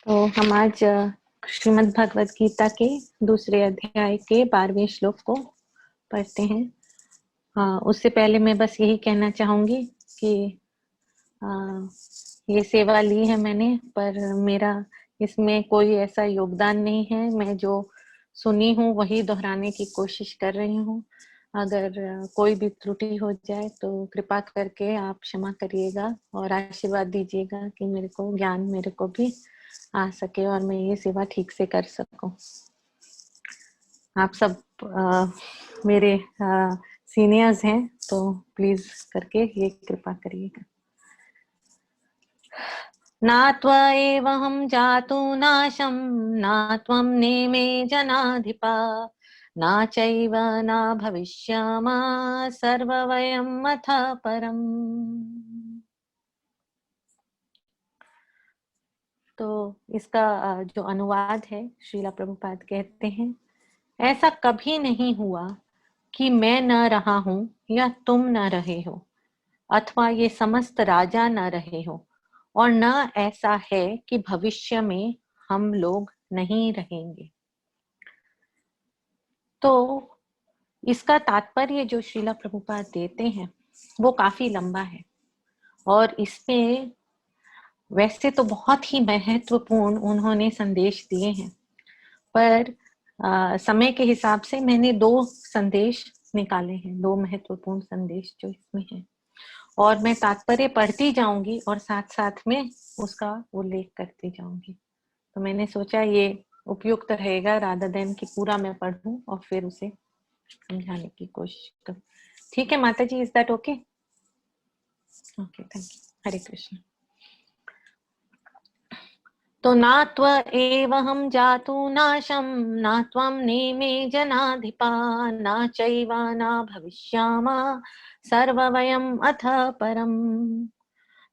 तो हम आज श्रीमद् भगवत गीता के दूसरे अध्याय के 12वें श्लोक को पढ़ते हैं। उससे पहले मैं बस यही कहना चाहूंगी कि ये सेवा ली है मैंने, पर मेरा इसमें कोई ऐसा योगदान नहीं है। मैं जो सुनी हूँ वही दोहराने की कोशिश कर रही हूँ। अगर कोई भी त्रुटि हो जाए तो कृपा करके आप क्षमा करिएगा और आशीर्वाद दीजिएगा कि मेरे को ज्ञान मेरे को भी आ सके और मैं ये सेवा ठीक से कर सकूं। आप सब मेरे सीनियर्स हैं, तो प्लीज करके ये कृपा करिएगा। ना त्वएवहं जातु नाशं ना त्वं नेमे जनाधिपा ना चैव न भविष्यामः सर्ववयम् अथ परम्। तो इसका जो अनुवाद है, श्रीला प्रभुपाद कहते हैं, ऐसा कभी नहीं हुआ कि मैं न रहा हूं या तुम न रहे हो, अथवा ये समस्त राजा न रहे हो, और न ऐसा है कि भविष्य में हम लोग नहीं रहेंगे। तो इसका तात्पर्य जो श्रीला प्रभुपाद देते हैं वो काफी लंबा है और इसमें वैसे तो बहुत ही महत्वपूर्ण उन्होंने संदेश दिए हैं, पर समय के हिसाब से मैंने 2 संदेश निकाले हैं, 2 महत्वपूर्ण संदेश जो इसमें हैं, और मैं तात्पर्य पढ़ती जाऊंगी और साथ साथ में उसका उल्लेख करती जाऊंगी। तो मैंने सोचा ये उपयुक्त रहेगा रादर देन कि पूरा मैं पढ़ूं और फिर उसे समझाने की कोशिश करूं। ठीक है माता जी, is that okay? Okay, thank you. Hare Krishna. तो ना त्वएवहं जातु नाशं ना त्वं नेमे जनाधिपा ना चैव न भविष्यामः सर्ववयम् अथ परम्।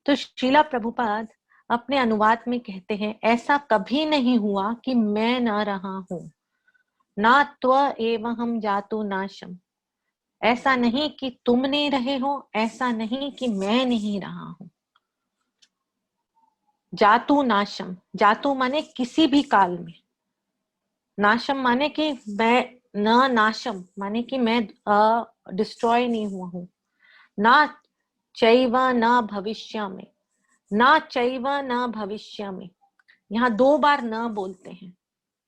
तो श्रीला प्रभुपाद अपने अनुवाद में कहते हैं, ऐसा कभी नहीं हुआ कि मैं न रहा हूं। ना त्वएवहं जातु नाशम, ऐसा नहीं कि तुम नहीं रहे हो, ऐसा नहीं कि मैं नहीं रहा हूं। जातु नाशम, जातु माने किसी भी काल में, नाशम माने कि मैं, न नाशम माने कि मैं डिस्ट्रॉय नहीं हुआ हूं। ना चैव न भविष्य में, ना चैव न भविष्य में, यहाँ 2 बार न बोलते हैं।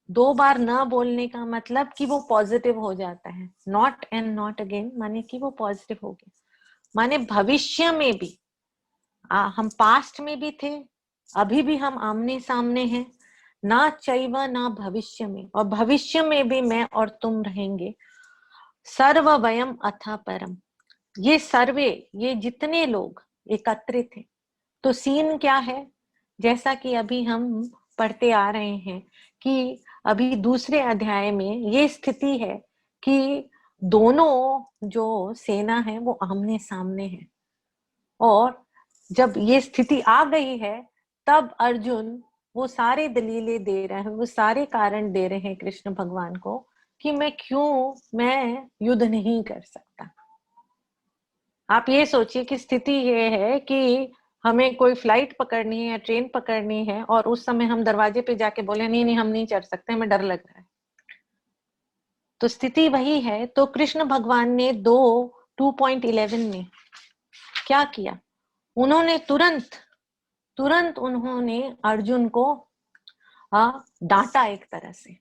2 बार न बोलने का मतलब कि वो पॉजिटिव हो जाता है। नॉट एंड नॉट अगेन माने कि वो पॉजिटिव हो गया, माने भविष्य में भी हम पास्ट में भी थे, अभी भी हम आमने सामने हैं। ना चैव ना भविष्य में, और भविष्य में भी मैं और तुम रहेंगे। सर्ववयम अथ परम, ये सर्वे, ये जितने लोग एकत्रित हैं। तो सीन क्या है, जैसा कि अभी हम पढ़ते आ रहे हैं कि अभी दूसरे अध्याय में ये स्थिति है कि दोनों जो सेना है वो आमने सामने है, और जब ये स्थिति आ गई है तब अर्जुन वो सारे दलीलें दे रहे हैं, वो सारे कारण दे रहे हैं कृष्ण भगवान को कि मैं युद्ध नहीं कर सकता। आप ये सोचिए कि स्थिति ये है कि हमें कोई फ्लाइट पकड़नी है या ट्रेन पकड़नी है और उस समय हम दरवाजे पे जाके बोले नहीं नहीं हम नहीं चढ़ सकते, हमें डर लग रहा है। तो स्थिति वही है। तो कृष्ण भगवान ने 2:11 में क्या किया, उन्होंने तुरंत उन्होंने अर्जुन को डांटा। एक तरह से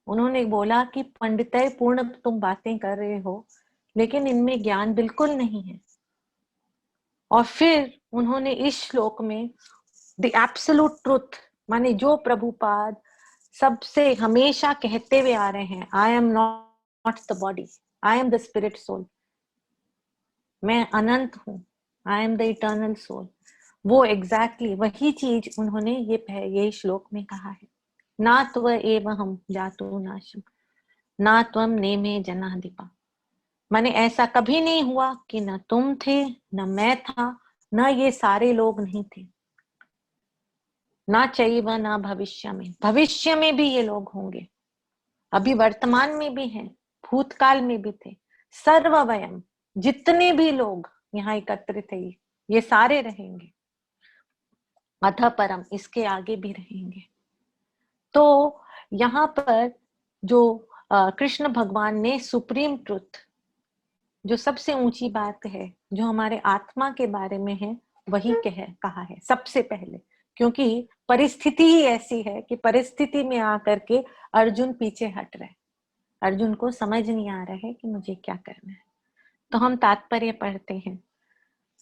उन्होंने बोला कि पंडितय पूर्ण तुम बातें कर रहे हो लेकिन इनमें ज्ञान बिल्कुल नहीं है। और फिर उन्होंने इस श्लोक में द एब्सोल्यूट ट्रुथ, माने जो प्रभुपाद सबसे हमेशा कहते हुए आ रहे हैं, I am not the body, I am the spirit soul, मैं अनंत हूं, I am the eternal soul, वो एग्जैक्टली वही चीज उन्होंने ये श्लोक में कहा है। ना त्वएवहं जातु नाशम ना त्वं नेमे जनाधिपा, माने ऐसा कभी नहीं हुआ कि न तुम थे न मैं था न ये सारे लोग नहीं थे। ना चैव ना भविष्य में, भविष्य में भी ये लोग होंगे, अभी वर्तमान में भी हैं, भूतकाल में भी थे। सर्ववयम, जितने भी लोग यहाँ एकत्रित है ये सारे रहेंगे। अथ परम, इसके आगे भी रहेंगे। तो यहाँ पर जो कृष्ण भगवान ने सुप्रीम ट्रुथ, जो सबसे ऊंची बात है, जो हमारे आत्मा के बारे में है, वही कहा है सबसे पहले। क्योंकि परिस्थिति ही ऐसी है कि परिस्थिति में आकर के अर्जुन पीछे हट रहे, अर्जुन को समझ नहीं आ रहा है कि मुझे क्या करना है। तो हम तात्पर्य पढ़ते हैं।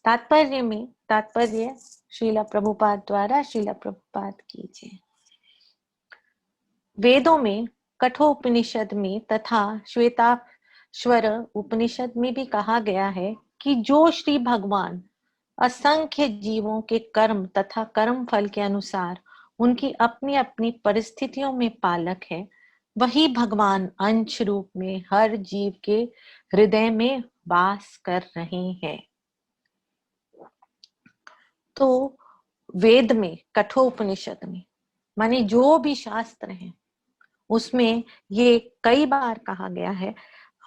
तात्पर्य श्रीला प्रभुपाद द्वारा, श्रीला प्रभुपाद कीजिए। वेदों में, कठोपनिषद में तथा श्वेताश्वर उपनिषद में भी कहा गया है कि जो श्री भगवान असंख्य जीवों के कर्म तथा कर्म फल के अनुसार उनकी अपनी अपनी परिस्थितियों में पालक है, वही भगवान अंश रूप में हर जीव के हृदय में वास कर रहे हैं। तो वेद में, कठोपनिषद में, माने जो भी शास्त्र हैं, उसमें ये कई बार कहा गया है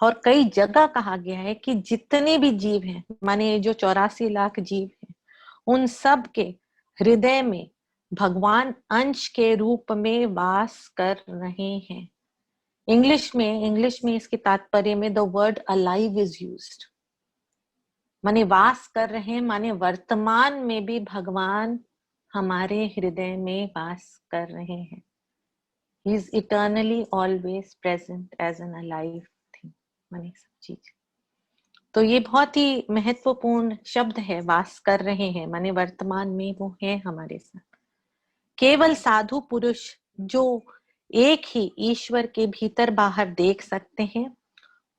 और कई जगह कहा गया है कि जितने भी जीव हैं, माने जो 84 लाख जीव हैं, उन सब के हृदय में भगवान अंश के रूप में वास कर रहे हैं। इंग्लिश में इसके तात्पर्य में the word alive is used, माने वास कर रहे हैं, माने वर्तमान में भी भगवान हमारे हृदय में वास कर रहे हैं। He is eternally always present as an alive thing, माने सब चीज। तो ये बहुत ही महत्वपूर्ण शब्द है, वास कर रहे हैं, माने वर्तमान में वो है हमारे साथ। केवल साधु पुरुष जो एक ही ईश्वर के भीतर बाहर देख सकते हैं,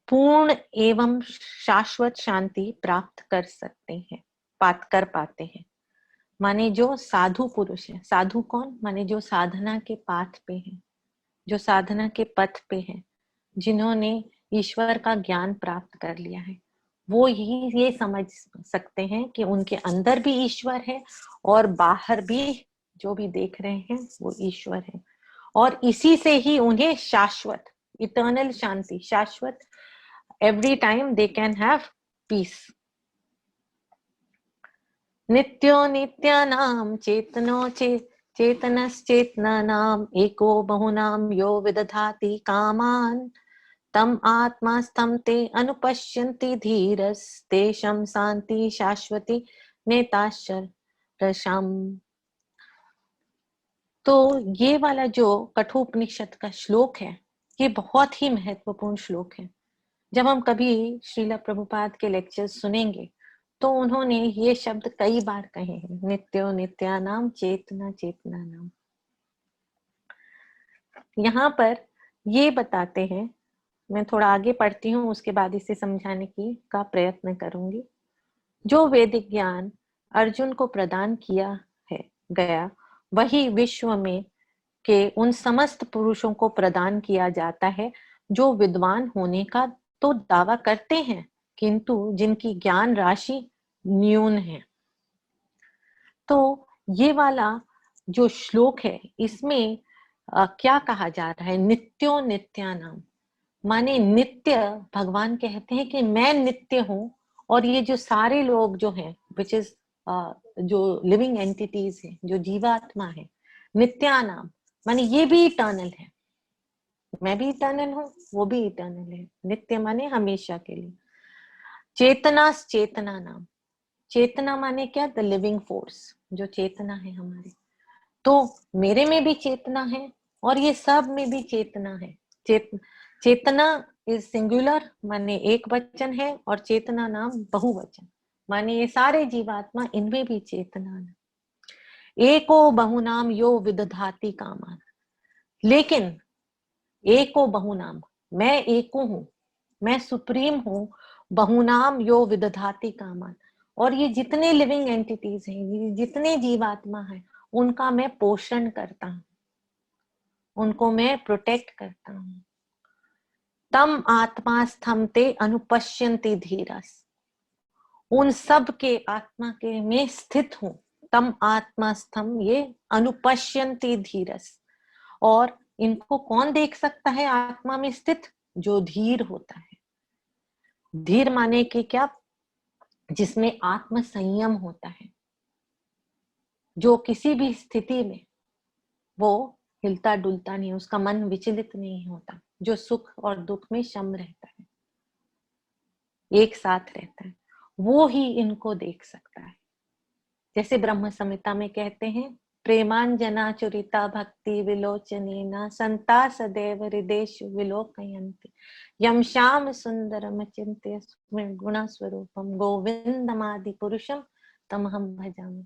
पूर्ण एवं शाश्वत शांति प्राप्त कर सकते हैं, कर पाते हैं। माने जो साधु पुरुष है, साधु कौन, माने जो साधना के पाथ पे है, जो साधना के पथ पे है, जिन्होंने ईश्वर का ज्ञान प्राप्त कर लिया है, वो ही ये समझ सकते हैं कि उनके अंदर भी ईश्वर है और बाहर भी जो भी देख रहे हैं वो ईश्वर है। और इसी से ही उन्हें शाश्वत, इटर्नल शांति, शाश्वत, every time they can have peace. नित्यो नित्यानाम चेतनो चेतनश्चेतनानाम एको बहुनाम यो विदधाति कामान तम आत्मास्थं ते अनुपश्यन्ति धीरस्तेषां शांति शाश्वती नेताशरशम। तो ये वाला जो कठोपनिषद का श्लोक है, ये बहुत ही महत्वपूर्ण श्लोक है। जब हम कभी श्रीला प्रभुपाद के लेक्चर्स सुनेंगे तो उन्होंने ये शब्द कई बार कहे हैं, नित्यो नित्यानाम चेतना चेतनानाम। यहाँ पर ये बताते हैं, मैं थोड़ा आगे पढ़ती हूँ, उसके बाद इसे समझाने का प्रयत्न करूंगी। जो वैदिक ज्ञान अर्जुन को प्रदान किया है गया, वही विश्व में के उन समस्त पुरुषों को प्रदान किया जाता है जो विद्वान होने का तो दावा करते हैं, किंतु जिनकी ज्ञान राशि न्यून है। तो ये वाला जो श्लोक है, इसमें क्या कहा जा रहा है, नित्यो नित्यानाम, माने नित्य भगवान कहते हैं कि मैं नित्य हूं, और ये जो सारे लोग जो हैं, विच इज जो लिविंग एंटिटीज है, जो जीवात्मा है, नित्यानाम माने ये भी इटर्नल है, मैं भी इटर्नल हूँ, वो भी इटर्नल है। नित्य माने हमेशा के लिए। चेतना चेतना नाम, चेतना माने क्या, द लिविंग फोर्स, जो चेतना है हमारी। तो मेरे में भी चेतना है और ये सब में भी चेतना है। चेतना इज सिंगुलर माने एक वचन है, और चेतना नाम बहुवचन माने ये सारे जीवात्मा, इनमें भी चेतना है। एको बहुनाम यो विदधाति कामान, लेकिन एको बहुनाम, मैं एको हूं, मैं सुप्रीम हूं, बहुनाम यो विदधाति कामान, और ये जितने लिविंग एंटिटीज हैं, ये जितने जीवात्मा हैं, उनका मैं पोषण करता हूं, उनको मैं प्रोटेक्ट करता हूं। तम आत्मा स्थम ते अनुपश्यन्ति धीरस, उन सब के आत्मा के में स्थित हूं। तम आत्मा स्थम, ये अनुपश्यन्ति धीरस, और इनको कौन देख सकता है आत्मा में स्थित, जो धीर होता है। धीर माने कि क्या, जिसमें आत्म संयम होता है, जो किसी भी स्थिति में वो हिलता डुलता नहीं, उसका मन विचलित नहीं होता, जो सुख और दुख में सम रहता है, एक साथ रहता है, वो ही इनको देख सकता है। जैसे ब्रह्म संहिता में कहते हैं, प्रेमांजना चुरिता भक्ति विलोचनेना संता सदैव हृदेषु विलोकयन्ति यम श्याम सुंदरम चिंत्य गुण स्वरूपम गोविंदमादि पुरुषम तमहम भजामि।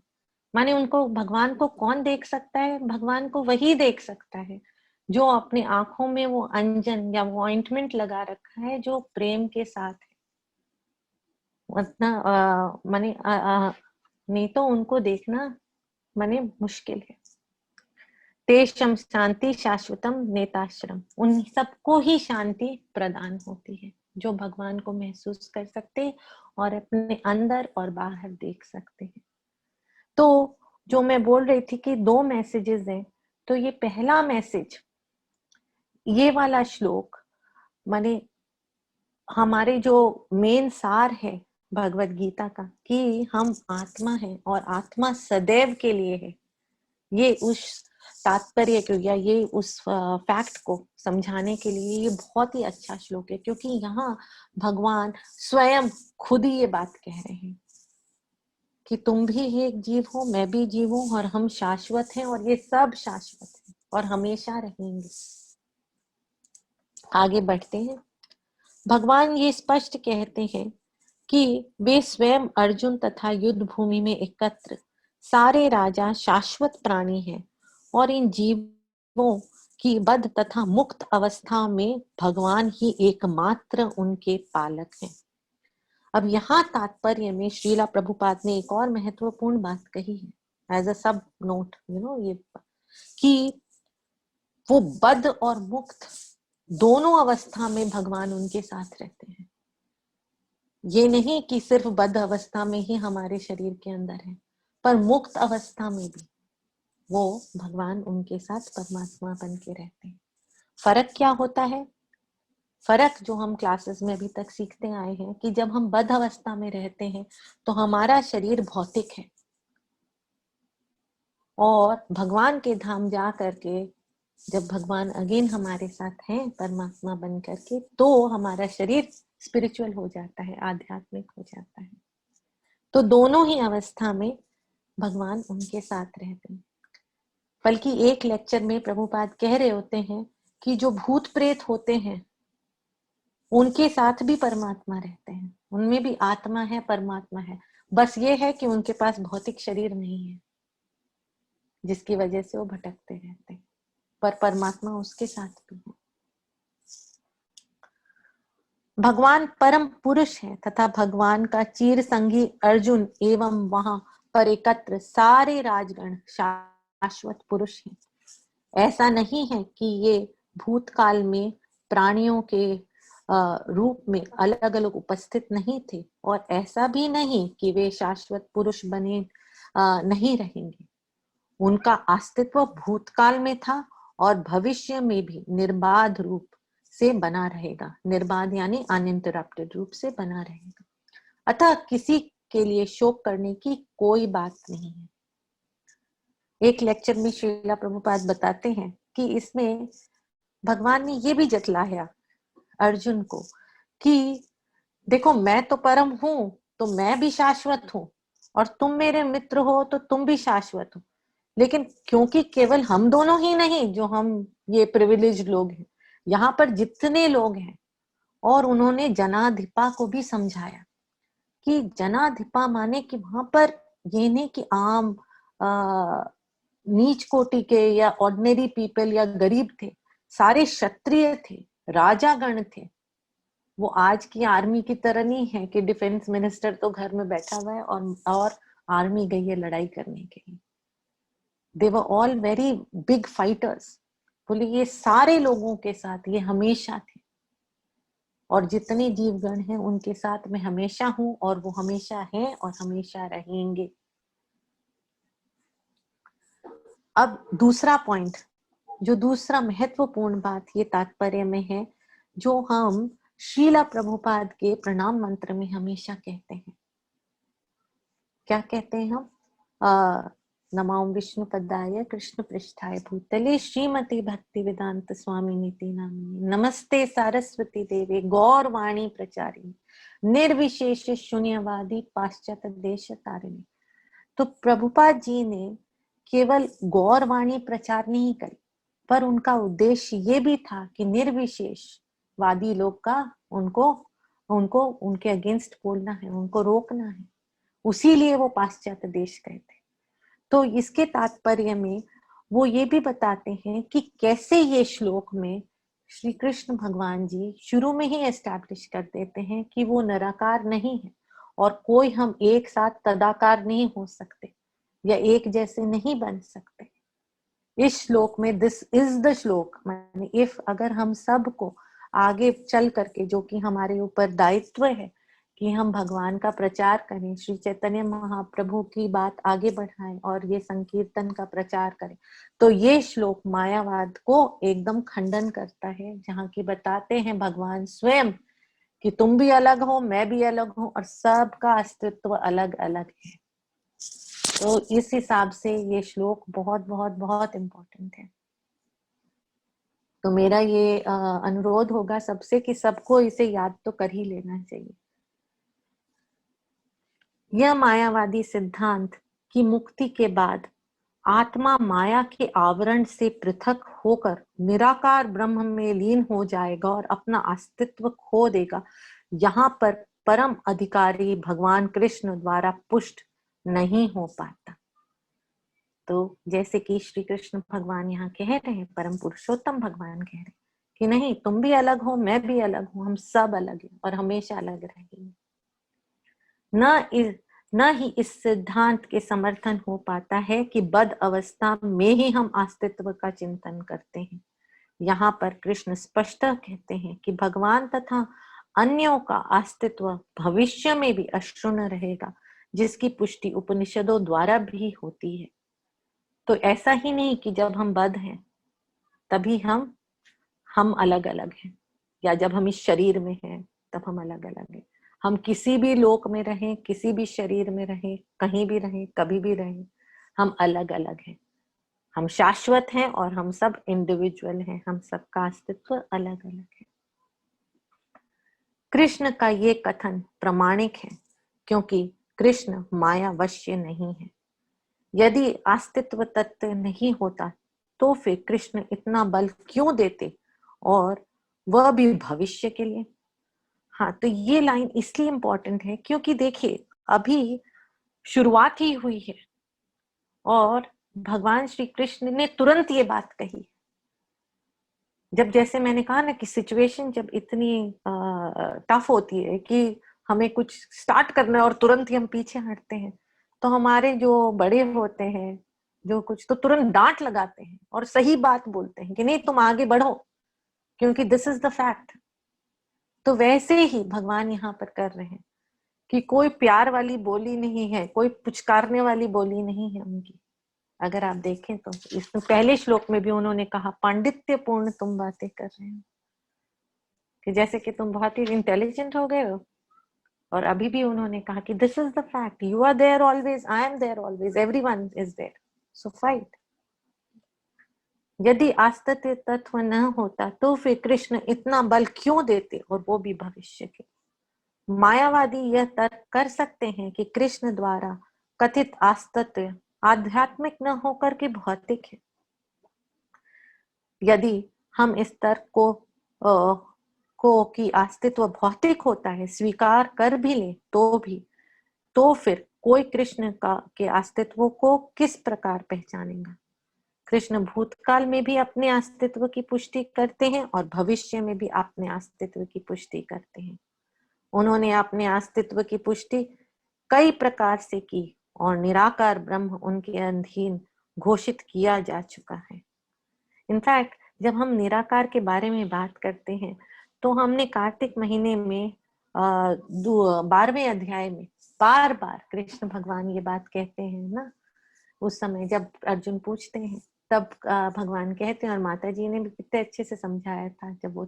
माने उनको, भगवान को कौन देख सकता है? भगवान को वही देख सकता है जो अपनी आंखों में वो अंजन या वो ऑइंटमेंट लगा रखा है, जो प्रेम के साथ है। उतना माने नहीं तो उनको देखना माने मुश्किल है। तेषम शांति शाश्वतम नेताश्रम, उन सबको ही शांति प्रदान होती है जो भगवान को महसूस कर सकते और अपने अंदर और बाहर देख सकते हैं। तो जो मैं बोल रही थी कि 2 मैसेजेस हैं, तो ये पहला मैसेज, ये वाला श्लोक माने हमारे जो मेन सार है भगवत गीता का, कि हम आत्मा है और आत्मा सदैव के लिए है, ये उस तात्पर्य को या ये उस फैक्ट को समझाने के लिए ये बहुत ही अच्छा श्लोक है, क्योंकि यहाँ भगवान स्वयं खुद ही ये बात कह रहे हैं कि तुम भी एक जीव हो, मैं भी जीव हूं, और हम शाश्वत हैं, और ये सब शाश्वत है और हमेशा रहेंगे। आगे बढ़ते हैं। भगवान ये स्पष्ट कहते हैं कि वे स्वयं अर्जुन तथा युद्ध भूमि में एकत्र सारे राजा शाश्वत प्राणी हैं और इन जीवों की बद्ध तथा मुक्त अवस्था में भगवान ही एकमात्र उनके पालक हैं। अब यहाँ तात्पर्य में श्रीला प्रभुपाद ने एक और महत्वपूर्ण बात कही है एज अ सब नोट, ये कि वो बद्ध और मुक्त दोनों अवस्था में भगवान उनके साथ रहते हैं। ये नहीं कि सिर्फ बद्ध अवस्था में ही हमारे शरीर के अंदर है, पर मुक्त अवस्था में भी वो भगवान उनके साथ परमात्मा बन के रहते हैं। फर्क क्या होता है? फर्क जो हम क्लासेस में अभी तक सीखते आए हैं कि जब हम बद्ध अवस्था में रहते हैं तो हमारा शरीर भौतिक है, और भगवान के धाम जा करके जब भगवान अगेन हमारे साथ हैं परमात्मा बन करके, तो हमारा शरीर स्पिरिचुअल हो जाता है, आध्यात्मिक हो जाता है। तो दोनों ही अवस्था में भगवान उनके साथ रहते हैं। बल्कि एक लेक्चर में प्रभुपाद कह रहे होते हैं कि जो भूत प्रेत होते हैं उनके साथ भी परमात्मा रहते हैं, उनमें भी आत्मा है, परमात्मा है, बस ये है कि उनके पास भौतिक शरीर नहीं है जिसकी वजह से वो भटकते रहते हैं, पर परमात्मा उसके साथ भी है। भगवान परम पुरुष है तथा भगवान का चीर संगी अर्जुन एवं वहां पर एकत्र सारे राजगण शाश्वत पुरुष हैं। ऐसा नहीं है कि ये भूतकाल में प्राणियों के रूप में अलग अलग उपस्थित नहीं थे, और ऐसा भी नहीं कि वे शाश्वत पुरुष बने नहीं रहेंगे। उनका अस्तित्व भूतकाल में था और भविष्य में भी निर्बाध रूप से बना रहेगा। निर्बाध यानी अनइंटरप्टेड रूप से बना रहेगा। अतः किसी के लिए शोक करने की कोई बात नहीं है। एक लेक्चर में श्रीला प्रभुपाद बताते हैं कि इसमें भगवान ने ये भी जतलाया अर्जुन को कि देखो, मैं तो परम हूं, तो मैं भी शाश्वत हूं, और तुम मेरे मित्र हो तो तुम भी शाश्वत हो। लेकिन क्योंकि केवल हम दोनों ही नहीं जो हम ये प्रिविलेज लोग हैं, यहाँ पर जितने लोग हैं, और उन्होंने जनाधिपा को भी समझाया कि जनाधिपा माने कि वहां पर ये नहीं कि आम नीच कोटि के या ऑर्डिनरी पीपल या गरीब थे, सारे क्षत्रिय थे, राजागण थे। वो आज की आर्मी की तरह नहीं है कि डिफेंस मिनिस्टर तो घर में बैठा हुआ है और आर्मी गई है लड़ाई करने के लिए। They were all very big fighters. बोले ये सारे लोगों के साथ ये हमेशा थे, और जितने जीवगण हैं उनके साथ मैं हमेशा हूं, और वो हमेशा हैं और हमेशा रहेंगे। अब दूसरा पॉइंट, जो दूसरा महत्वपूर्ण बात ये तात्पर्य में है, जो हम श्रीला प्रभुपाद के प्रणाम मंत्र में हमेशा कहते हैं। क्या कहते हैं हम? नमो विष्णुपदाय कृष्ण पृष्ठाय भूतले श्रीमती भक्ति वेदांत स्वामी नीति नामिने नमस्ते सारस्वती देवे गौरवाणी प्रचारिणी निर्विशेष शून्यवादी पाश्चात्य देश तारिणी। तो प्रभुपाद जी ने केवल गौरवाणी प्रचार नहीं करी, पर उनका उद्देश्य ये भी था कि निर्विशेषवादी लोग का उनको उनको उनके अगेंस्ट बोलना है, उनको रोकना है। उसी लिए वो पाश्चात्य देश गए थे। तो इसके तात्पर्य में वो ये भी बताते हैं कि कैसे ये श्लोक में श्री कृष्ण भगवान जी शुरू में ही एस्टैब्लिश कर देते हैं कि वो निराकार नहीं है और कोई हम एक साथ तदाकार नहीं हो सकते या एक जैसे नहीं बन सकते। इस श्लोक में दिस इज द श्लोक, माने इफ अगर हम सबको आगे चल करके, जो कि हमारे ऊपर दायित्व है कि हम भगवान का प्रचार करें, श्री चैतन्य महाप्रभु की बात आगे बढ़ाएं और ये संकीर्तन का प्रचार करें, तो ये श्लोक मायावाद को एकदम खंडन करता है, जहाँ की बताते हैं भगवान स्वयं कि तुम भी अलग हो, मैं भी अलग हूं और सबका अस्तित्व अलग अलग है। तो इस हिसाब से ये श्लोक बहुत बहुत बहुत इम्पोर्टेंट है। तो मेरा ये अनुरोध होगा सबसे कि सबको इसे याद तो कर ही लेना चाहिए। यह मायावादी सिद्धांत कि मुक्ति के बाद आत्मा माया के आवरण से पृथक होकर निराकार ब्रह्म में लीन हो जाएगा और अपना अस्तित्व खो देगा, यहाँ पर परम अधिकारी भगवान कृष्ण द्वारा पुष्ट नहीं हो पाता। तो जैसे कि श्री कृष्ण भगवान यहाँ कह रहे हैं, परम पुरुषोत्तम भगवान कह रहे हैं कि नहीं, तुम भी अलग हो, मैं भी अलग हूं, हम सब अलग हैं और हमेशा अलग रहेंगे। न ही इस सिद्धांत के समर्थन हो पाता है कि बद्ध अवस्था में ही हम अस्तित्व का चिंतन करते हैं। यहाँ पर कृष्ण स्पष्ट कहते हैं कि भगवान तथा अन्यों का अस्तित्व भविष्य में भी अक्षुण्ण रहेगा, जिसकी पुष्टि उपनिषदों द्वारा भी होती है। तो ऐसा ही नहीं कि जब हम बद्ध हैं तभी हम अलग अलग हैं, या जब हम इस शरीर में हैं तब हम अलग अलग हैं। हम किसी भी लोक में रहें, किसी भी शरीर में रहें, कहीं भी रहें, कभी भी रहें, हम अलग अलग हैं। हम शाश्वत हैं और हम सब इंडिविजुअल हैं, हम सबका अस्तित्व अलग अलग है। कृष्ण का ये कथन प्रामाणिक है क्योंकि कृष्ण माया वश्य नहीं है। यदि अस्तित्व तत्व नहीं होता तो फिर कृष्ण इतना बल क्यों देते, और वह भी भविष्य के लिए। हाँ, तो ये लाइन इसलिए इंपॉर्टेंट है क्योंकि देखिए अभी शुरुआत ही हुई है और भगवान श्री कृष्ण ने तुरंत ये बात कही। जब, जैसे मैंने कहा ना कि सिचुएशन जब इतनी टफ होती है कि हमें कुछ स्टार्ट करना है और तुरंत ही हम पीछे हटते हैं, तो हमारे जो बड़े होते हैं जो कुछ तो तुरंत डांट लगाते हैं और सही बात बोलते हैं कि नहीं, तुम आगे बढ़ो क्योंकि दिस इज द फैक्ट। तो वैसे ही भगवान यहाँ पर कर रहे हैं कि कोई प्यार वाली बोली नहीं है, कोई पुचकारने वाली बोली नहीं है उनकी। अगर आप देखें तो इसमें पहले श्लोक में भी उन्होंने कहा, पांडित्य पूर्ण तुम बातें कर रहे हो, कि जैसे कि तुम बहुत ही इंटेलिजेंट हो गए हो। और अभी भी उन्होंने कहा कि this is the fact, you are there always, I am there always, everyone is there, so fight. यदि अस्तित्व तत्व न होता तो फिर कृष्ण इतना बल क्यों देते, और वो भी भविष्य के। मायावादी यह तर्क कर सकते हैं कि कृष्ण द्वारा कथित अस्तित्व आध्यात्मिक न होकर के भौतिक है। यदि हम इस तर्क को कि अस्तित्व भौतिक होता है स्वीकार कर भी ले तो फिर कोई कृष्ण का के अस्तित्व को किस प्रकार पहचानेगा। कृष्ण भूतकाल में भी अपने अस्तित्व की पुष्टि करते हैं और भविष्य में भी अपने अस्तित्व की पुष्टि करते हैं। उन्होंने अपने अस्तित्व की पुष्टि कई प्रकार से की और निराकार ब्रह्म उनके अधीन घोषित किया जा चुका है। इनफैक्ट जब हम निराकार के बारे में बात करते हैं तो हमने कार्तिक महीने में 12वें अध्याय में बार बार कृष्ण भगवान ये बात कहते हैं ना। उस समय जब अर्जुन पूछते हैं तब भगवान कहते हैं, और माता जी ने भी कितने अच्छे से समझाया था, जब वो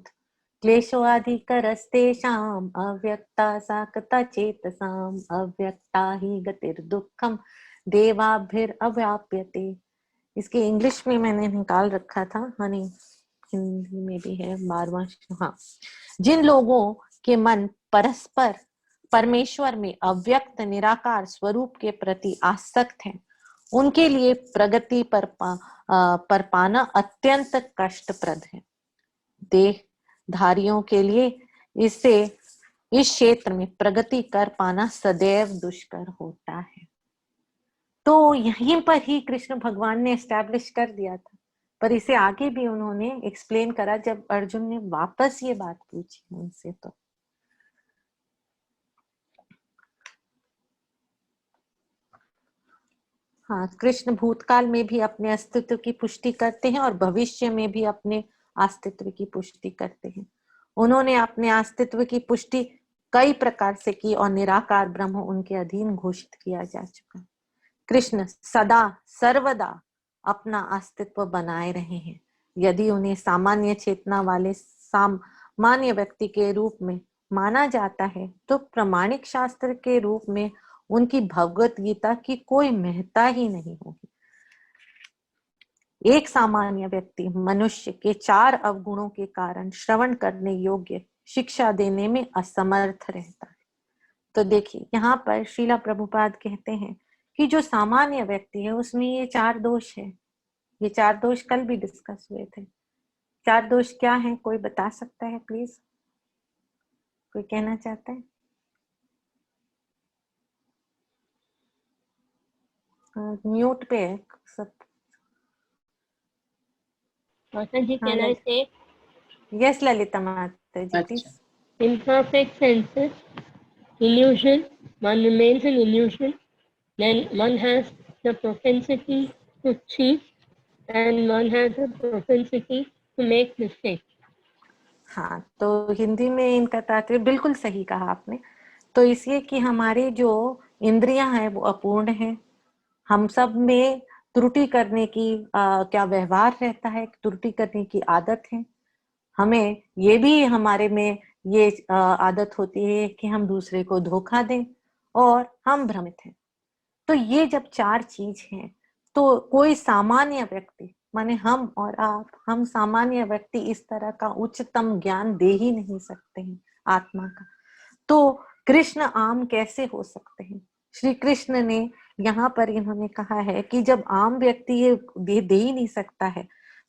क्लेशोऽधिकरस्तेषाम् अव्यक्ता साकता चेतसाम् अव्यक्ता हि गतिर्दुःखम् देवाभिर अव्याप्यते। इसके इंग्लिश में मैंने निकाल रखा था, हनी हिंदी में भी है 12वां। हाँ, जिन लोगों के मन परस्पर परमेश्वर में अव्यक्त निराकार स्वरूप के प्रति आसक्त हैं, उनके लिए प्रगति पर पाना अत्यंत कष्टप्रद है। देहधारियों के लिए इस क्षेत्र में प्रगति कर पाना सदैव दुष्कर होता है। तो यहीं पर ही कृष्ण भगवान ने एस्टैब्लिश कर दिया था, पर इसे आगे भी उन्होंने एक्सप्लेन करा जब अर्जुन ने वापस ये बात पूछी उनसे। तो हाँ, कृष्ण भूतकाल में भी अपने अस्तित्व की पुष्टि करते हैं और भविष्य में भी अपने अस्तित्व की पुष्टि करते हैं। उन्होंने अपने अस्तित्व की पुष्टि कई प्रकार से की और निराकार ब्रह्म उनके अधीन घोषित किया जा चुका। कृष्ण सदा सर्वदा अपना अस्तित्व बनाए रहे हैं। यदि उन्हें सामान्य चेतना वाले सामान्य व्यक्ति के रूप में माना जाता है तो प्रामाणिक शास्त्र के रूप में उनकी भगवत गीता की कोई महत्ता ही नहीं होगी। एक सामान्य व्यक्ति मनुष्य के 4 अवगुणों के कारण श्रवण करने योग्य शिक्षा देने में असमर्थ रहता है। तो देखिए, यहाँ पर श्रीला प्रभुपाद कहते हैं कि जो सामान्य व्यक्ति है उसमें ये 4 दोष है। ये 4 दोष कल भी डिस्कस हुए थे। 4 दोष क्या है, कोई बता सकता है प्लीज? कोई कहना चाहता है? म्यूट पे है सब। माता जी, can I say? Yes, Lalita माता जी, please. Imperfect senses, illusion. One remains an illusion. Then one has the propensity to cheat, and one has the propensity to make mistakes. हाँ, तो हिंदी में इनका तात्पर्य बिल्कुल सही कहा आपने। तो इसलिए कि हमारे जो इंद्रियां हैं वो अपूर्ण हैं। हम सब में त्रुटि करने की क्या व्यवहार रहता है, त्रुटि करने की आदत है। हमें ये भी हमारे में ये आदत होती है कि हम दूसरे को धोखा दें और हम भ्रमित हैं। तो ये जब 4 चीज हैं तो कोई सामान्य व्यक्ति, माने हम और आप, हम सामान्य व्यक्ति इस तरह का उच्चतम ज्ञान दे ही नहीं सकते हैं आत्मा का। तो कृष्ण आम कैसे हो सकते हैं? श्री कृष्ण ने यहाँ पर इन्होंने कहा है कि जब आम व्यक्ति ये दे ही नहीं सकता है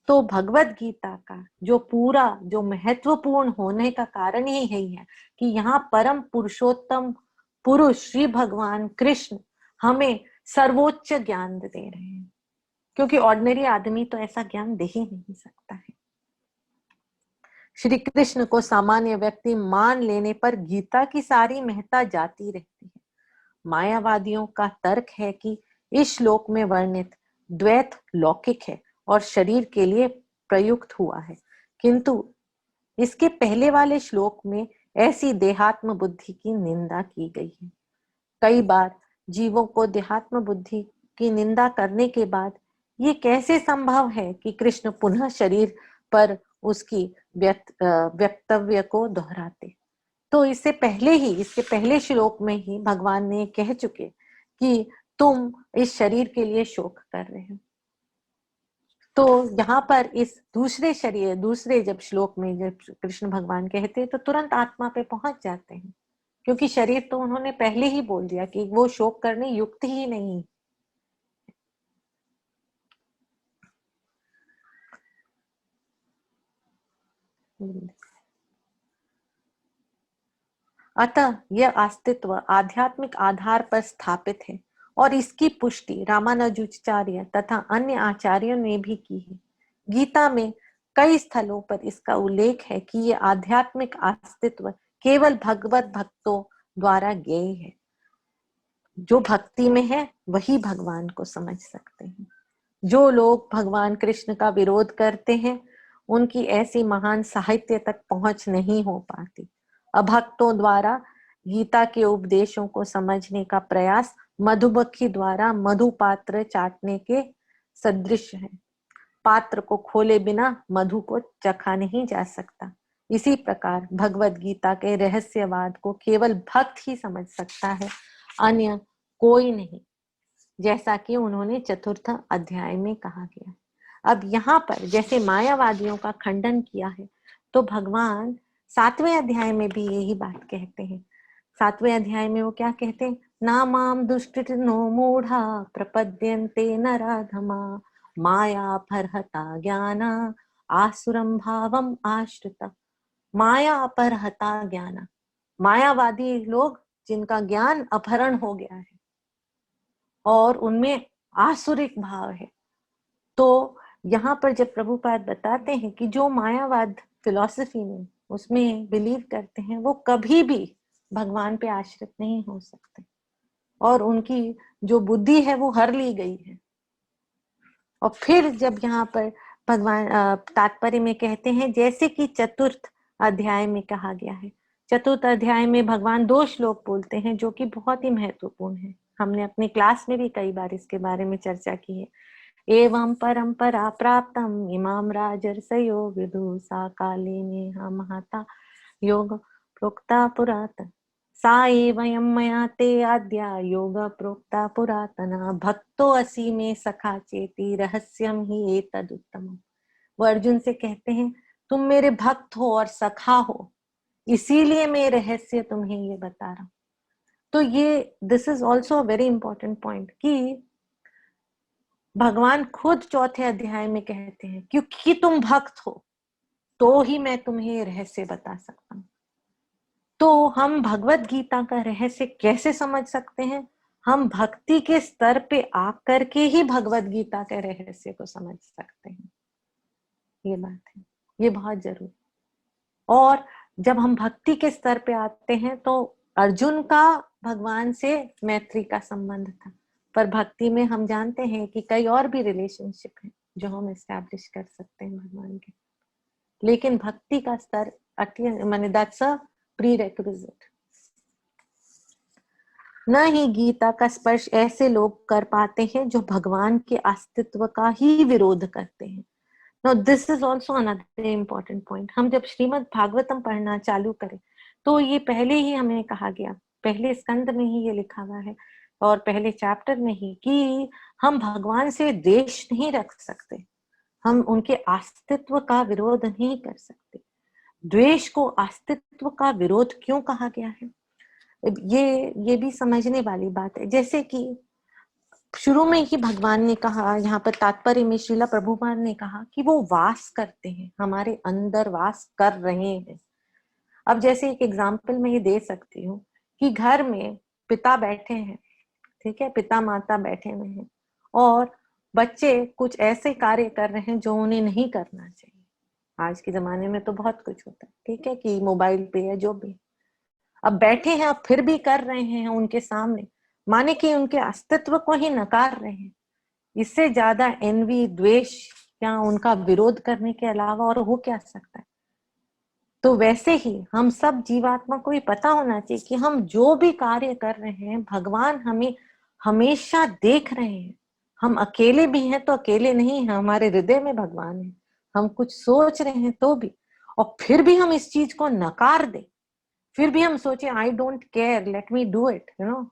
तो भगवत गीता का जो पूरा जो महत्वपूर्ण होने का कारण ही यही है कि यहाँ परम पुरुषोत्तम पुरुष श्री भगवान कृष्ण हमें सर्वोच्च ज्ञान दे रहे हैं, क्योंकि ऑर्डिनरी आदमी तो ऐसा ज्ञान दे ही नहीं सकता है। श्री कृष्ण को सामान्य व्यक्ति मान लेने पर गीता की सारी महत्ता जाती रहती है। मायावादियों का तर्क है कि इस श्लोक में वर्णित द्वैत लौकिक है और शरीर के लिए प्रयुक्त हुआ है, किंतु इसके पहले वाले श्लोक में ऐसी देहात्म बुद्धि की निंदा की गई है। कई बार जीवों को देहात्म बुद्धि की निंदा करने के बाद ये कैसे संभव है कि कृष्ण पुनः शरीर पर उसकी वक्तव्य को दोहराते? तो इससे पहले श्लोक में ही भगवान ने कह चुके कि तुम इस शरीर के लिए शोक कर रहे हो। तो यहाँ पर इस दूसरे जब श्लोक में जब कृष्ण भगवान कहते हैं तो तुरंत आत्मा पे पहुंच जाते हैं, क्योंकि शरीर तो उन्होंने पहले ही बोल दिया कि वो शोक करने युक्त ही नहीं। अतः यह अस्तित्व आध्यात्मिक आधार पर स्थापित है और इसकी पुष्टि रामानुजाचार्य तथा अन्य आचार्यों ने भी की है। गीता में कई स्थलों पर इसका उल्लेख है कि यह आध्यात्मिक अस्तित्व केवल भगवत भक्तों द्वारा ज्ञेय है। जो भक्ति में है वही भगवान को समझ सकते हैं। जो लोग भगवान कृष्ण का विरोध करते हैं उनकी ऐसी महान साहित्य तक पहुंच नहीं हो पाती। अभक्तों द्वारा गीता के उपदेशों को समझने का प्रयास मधुमक्खी द्वारा मधु पात्र चाटने के सदृश है। पात्र को खोले बिना मधु को चखा नहीं जा सकता। इसी प्रकार भगवत गीता के रहस्यवाद को केवल भक्त ही समझ सकता है, अन्य कोई नहीं। जैसा कि उन्होंने चतुर्थ अध्याय में कहा गया। अब यहाँ पर जैसे मायावादियों का खंडन किया है, तो भगवान 7वें अध्याय में भी यही बात कहते हैं। 7वें अध्याय में वो क्या कहते हैं? ना माम दुष्कृतिनो मूढ़ा प्रपद्यन्ते नराधमा माया परहता ज्ञाना आसुरम भावम आश्रिता। माया परहता ज्ञाना, मायावादी लोग जिनका ज्ञान अपहरण हो गया है और उनमें आसुरिक भाव है। तो यहाँ पर जब प्रभुपाद बताते हैं कि जो मायावाद फिलॉसफी में उसमें बिलीव करते हैं, वो कभी भी भगवान पे आश्रित नहीं हो सकते और उनकी जो बुद्धि है वो हर ली गई है। और फिर जब यहाँ पर भगवान तात्पर्य में कहते हैं, जैसे कि चतुर्थ अध्याय में कहा गया है, चतुर्थ अध्याय में भगवान 2 श्लोक बोलते हैं जो कि बहुत ही महत्वपूर्ण है। हमने अपनी क्लास में भी कई बार इसके बारे में चर्चा की है। एवं परंपरा प्राप्तम इमाम राजर्षयो विदु सा काले नेहा महता योग प्रोक्ता पुरातन सा एवं मया ते आद्या योग प्रोक्ता पुरातना भक्तो असि में सखा चेति रहस्यम ही एतद उत्तमम। वो अर्जुन से कहते हैं, तुम मेरे भक्त हो और सखा हो, इसीलिए मैं रहस्य तुम्हें ये बता रहा हूं। तो ये this is also very important point कि भगवान खुद 4थे अध्याय में कहते हैं, क्योंकि तुम भक्त हो तो ही मैं तुम्हें ये रहस्य बता सकता हूं। तो हम भगवत गीता का रहस्य कैसे समझ सकते हैं? हम भक्ति के स्तर पे आकर के ही भगवत गीता के रहस्य को समझ सकते हैं। ये बात है, ये बहुत जरूरी। और जब हम भक्ति के स्तर पे आते हैं तो अर्जुन का भगवान से मैत्री का संबंध था, पर भक्ति में हम जानते हैं कि कई और भी रिलेशनशिप है जो हम एस्टैब्लिश कर सकते हैं भगवान के। लेकिन भक्ति का स्तर माने दैट्स अ प्रीरेक्विजिट। न ही गीता का स्पर्श ऐसे लोग कर पाते हैं जो भगवान के अस्तित्व का ही विरोध करते हैं। Now this is also another important point. हम जब श्रीमद् भागवतम पढ़ना चालू करें तो ये पहले ही हमें कहा गया, पहले स्कंद में ही ये लिखा हुआ है और पहले चैप्टर में ही, कि हम भगवान से द्वेष नहीं रख सकते, हम उनके अस्तित्व का विरोध नहीं कर सकते। द्वेष को अस्तित्व का विरोध क्यों कहा गया है, ये भी समझने वाली बात है। जैसे कि शुरू में ही भगवान ने कहा, यहाँ पर तात्पर्य में श्रीला प्रभुपाद ने कहा कि वो वास करते हैं, हमारे अंदर वास कर रहे हैं। अब जैसे एक एग्जाम्पल मैं ये दे सकती हूँ कि घर में पिता बैठे हैं, ठीक है, पिता माता बैठे हुए हैं और बच्चे कुछ ऐसे कार्य कर रहे हैं जो उन्हें नहीं करना चाहिए। आज के जमाने में तो बहुत कुछ होता है, ठीक है, कि मोबाइल पे या जो भी, अब बैठे हैं, अब फिर भी कर रहे हैं उनके सामने, माने कि उनके अस्तित्व को ही नकार रहे हैं। इससे ज्यादा एनवी, द्वेष या उनका विरोध करने के अलावा और हो क्या सकता है। तो वैसे ही हम सब जीवात्मा को भी पता होना चाहिए कि हम जो भी कार्य कर रहे हैं भगवान हमें हमेशा देख रहे हैं। हम अकेले भी हैं तो अकेले नहीं हैं, हमारे हृदय में भगवान है। हम कुछ सोच रहे हैं तो भी, और फिर भी हम इस चीज को नकार दें, फिर भी हम सोचे I don't care, let me do it, you know,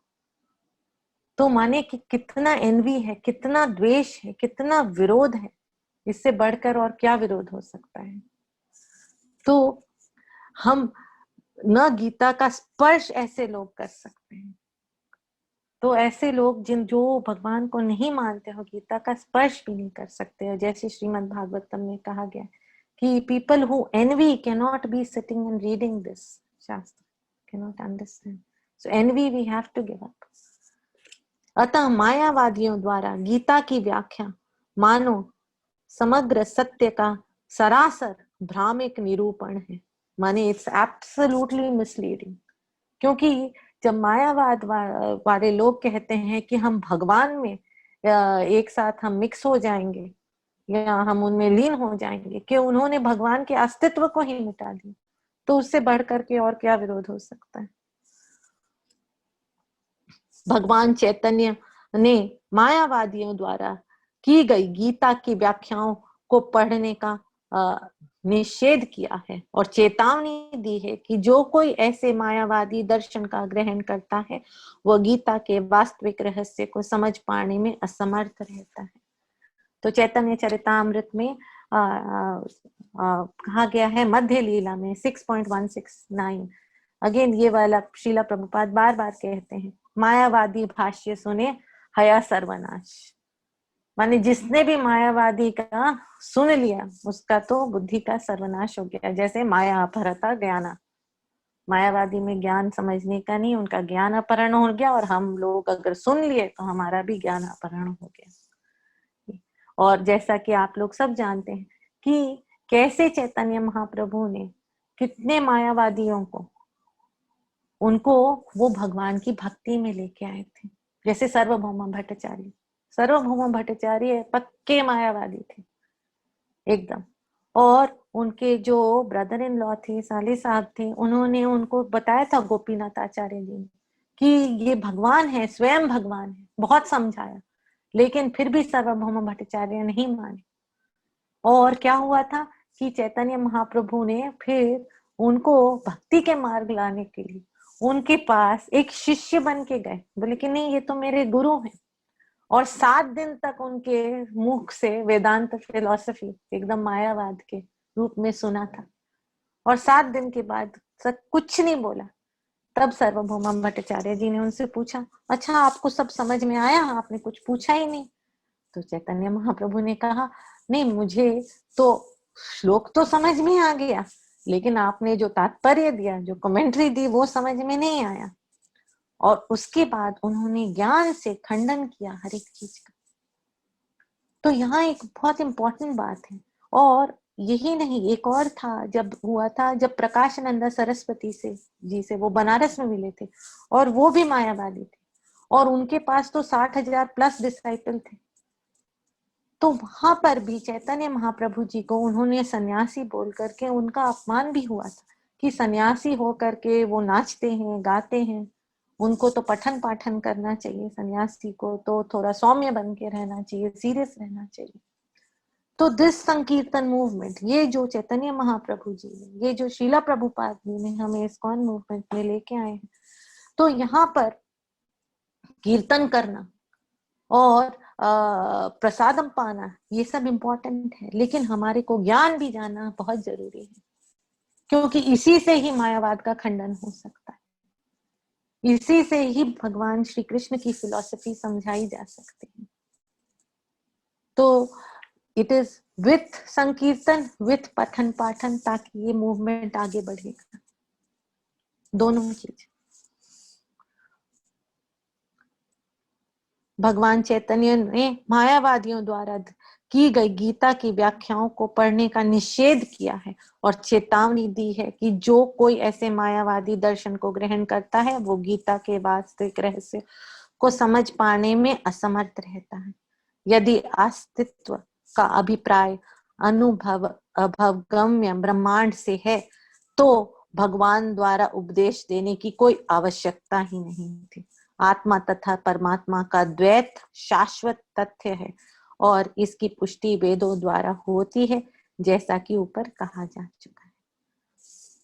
तो माने कि कितना एनवी है, कितना द्वेष है, कितना विरोध है। इससे बढ़कर और क्या विरोध हो सकता है। तो हम न गीता का स्पर्श ऐसे लोग कर सकते हैं, तो ऐसे लोग जो भगवान को नहीं मानते हो गीता का स्पर्श भी नहीं कर सकते हैं। जैसे श्रीमद् भागवतम में कहा गया कि people who envy can not be sitting and reading this शास्त्र, can not understand, so envy we have to give up. अतः मायावादियों द्वारा गीता की व्याख्या मानो समग्र सत्य का सरासर भ्रामिक निरूपण है, माने इट्स एब्सोल्युटली मिसलीडिंग। क्योंकि जब मायावाद वाले लोग कहते हैं कि हम भगवान में एक साथ हम मिक्स हो जाएंगे या हम उनमें लीन हो जाएंगे, कि उन्होंने भगवान के अस्तित्व को ही मिटा दिया, तो उससे बढ़कर के और क्या विरोध हो सकता है। भगवान चैतन्य ने मायावादियों द्वारा की गई गीता की व्याख्याओं को पढ़ने का निषेध किया है और चेतावनी दी है कि जो कोई ऐसे मायावादी दर्शन का ग्रहण करता है वह गीता के वास्तविक रहस्य को समझ पाने में असमर्थ रहता है। तो चैतन्य चरितामृत में कहा गया है मध्य लीला में 6.169, अगेन ये वाला श्रीला प्रभुपाद बार बार कहते हैं, मायावादी भाष्य सुने हया सर्वनाश। माने जिसने भी मायावादी का सुन लिया उसका तो बुद्धि का सर्वनाश हो गया। जैसे माया अपहरता ज्ञाना, मायावादी में ज्ञान समझने का नहीं, उनका ज्ञान अपहरण हो गया, और हम लोग अगर सुन लिए तो हमारा भी ज्ञान अपहरण हो गया। और जैसा कि आप लोग सब जानते हैं कि कैसे चैतन्य महाप्रभु ने कितने मायावादियों को, उनको वो भगवान की भक्ति में लेके आए थे। जैसे सार्वभौम भट्टाचार्य, सार्वभौम भट्टाचार्य पक्के मायावादी थे एकदम। और उनके जो ब्रदर इन लॉ थे, साले साहब थे, उन्होंने उनको बताया था गोपीनाथ आचार्य जी ने कि ये भगवान है, स्वयं भगवान है, बहुत समझाया, लेकिन फिर भी सार्वभौम भट्टाचार्य नहीं माने। और क्या हुआ था कि चैतन्य महाप्रभु ने फिर उनको भक्ति के मार्ग लाने के लिए उनके पास एक शिष्य बन के गए, बोले कि नहीं ये तो मेरे गुरु हैं। और 7 दिन तक उनके मुख से वेदांत फिलॉसफी एकदम मायावाद के रूप में सुना था, और 7 दिन के बाद सब कुछ नहीं बोला। तब सार्वभौम भट्टाचार्य जी ने उनसे पूछा, अच्छा आपको सब समझ में आया, आपने कुछ पूछा ही नहीं? तो चैतन्य महाप्रभु ने कहा, नहीं मुझे तो श्लोक तो समझ में आ गया, लेकिन आपने जो तात्पर्य दिया, जो कमेंट्री दी, वो समझ में नहीं आया। और उसके बाद उन्होंने ज्ञान से खंडन किया हर एक चीज का। तो यहाँ एक बहुत इंपॉर्टेंट बात है। और यही नहीं, एक और था, जब हुआ था, जब प्रकाशानंद सरस्वती से जी से वो बनारस में मिले थे, और वो भी मायावादी थे, और उनके पास तो 60,000 प्लस डिसाइपल थे। तो वहां पर भी चैतन्य महाप्रभु जी को उन्होंने सन्यासी बोल करके उनका अपमान भी हुआ था कि सन्यासी हो करके वो नाचते हैं, गाते हैं, उनको तो पठन पाठन करना चाहिए, सन्यासी को तो थोड़ा सौम्य बन के रहना चाहिए, सीरियस रहना चाहिए। तो दिस संकीर्तन मूवमेंट, ये जो चैतन्य महाप्रभु जी ने, ये जो शीला प्रभुपाद जी ने हमें इस्कॉन मूवमेंट में लेके आए हैं, तो यहाँ पर कीर्तन करना और प्रसादम पाना ये सब इम्पोर्टेंट है, लेकिन हमारे को ज्ञान भी जानना बहुत जरूरी है, क्योंकि इसी से ही मायावाद का खंडन हो सकता है, इसी से ही भगवान श्री कृष्ण की फिलॉसफी समझाई जा सकती है। तो इट इज विथ संकीर्तन, विथ पठन पाठन, ताकि ये मूवमेंट आगे बढ़ेगा, दोनों चीज। भगवान चैतन्य ने मायावादियों द्वारा की गई गीता की व्याख्याओं को पढ़ने का निषेध किया है और चेतावनी दी है कि जो कोई ऐसे मायावादी दर्शन को ग्रहण करता है वो गीता के वास्तविक रहस्य को समझ पाने में असमर्थ रहता है। यदि अस्तित्व का अभिप्राय अनुभव अभवगम्य ब्रह्मांड से है तो भगवान द्वारा उपदेश देने की कोई आवश्यकता ही नहीं थी। आत्मा तथा परमात्मा का द्वैत शाश्वत तथ्य है और इसकी पुष्टि वेदों द्वारा होती है, जैसा कि ऊपर कहा जा चुका है।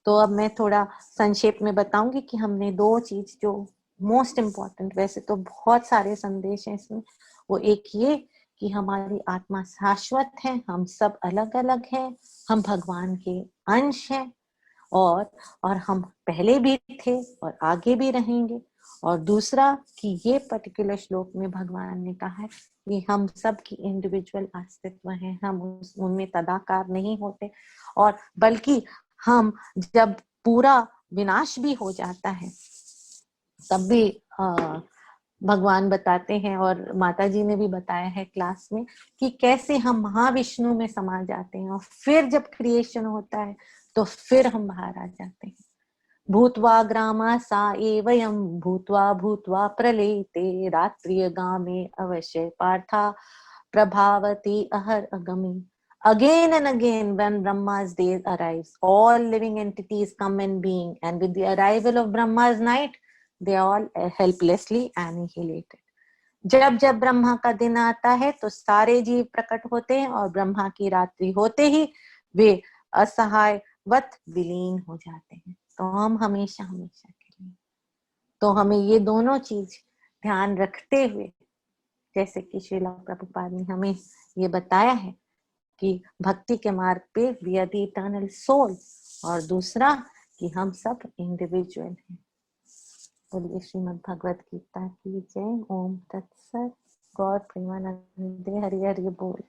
तो अब मैं थोड़ा संक्षेप में बताऊंगी कि हमने 2 चीज जो मोस्ट इम्पॉर्टेंट, वैसे तो बहुत सारे संदेश हैं इसमें, वो एक ये कि हमारी आत्मा शाश्वत है, हम सब अलग अलग हैं, हम भगवान के अंश हैं, और हम पहले भी थे और आगे भी रहेंगे। और दूसरा कि ये पर्टिकुलर श्लोक में भगवान ने कहा है कि हम सब की इंडिविजुअल अस्तित्व है, हम उनमें तदाकार नहीं होते, और बल्कि हम जब पूरा विनाश भी हो जाता है तब भी भगवान बताते हैं, और माता जी ने भी बताया है क्लास में, कि कैसे हम महाविष्णु में समा जाते हैं, और फिर जब क्रिएशन होता है तो फिर हम बाहर आ जाते हैं। भूत्वा ग्रामा सा एवयं भूत्वा भूत्वा प्रलयते रात्रियगामे अवश्य Partha Prabhavati अहर अगमी। Again and again, when Brahma's day arrives, all living entities come in being, and with the arrival of Brahma's night, they all helplessly annihilated. जब जब ब्रह्मा का दिन आता है तो सारे जीव प्रकट होते हैं, और ब्रह्मा की रात्रि होते ही वे असहाय वत विलीन हो जाते हैं। तो हम हमेशा हमेशा के लिए, तो हमें ये दोनों चीज ध्यान रखते हुए, जैसे कि श्रीला प्रभुपाद ने हमें ये बताया है कि भक्ति के मार्ग पे we are the eternal soul, और दूसरा कि हम सब इंडिविजुअल हैं। बोलिए श्रीमद् भगवत गीता की जय। ओम तत्सत। गौर प्रेमानंदे। हरि हरि बोल।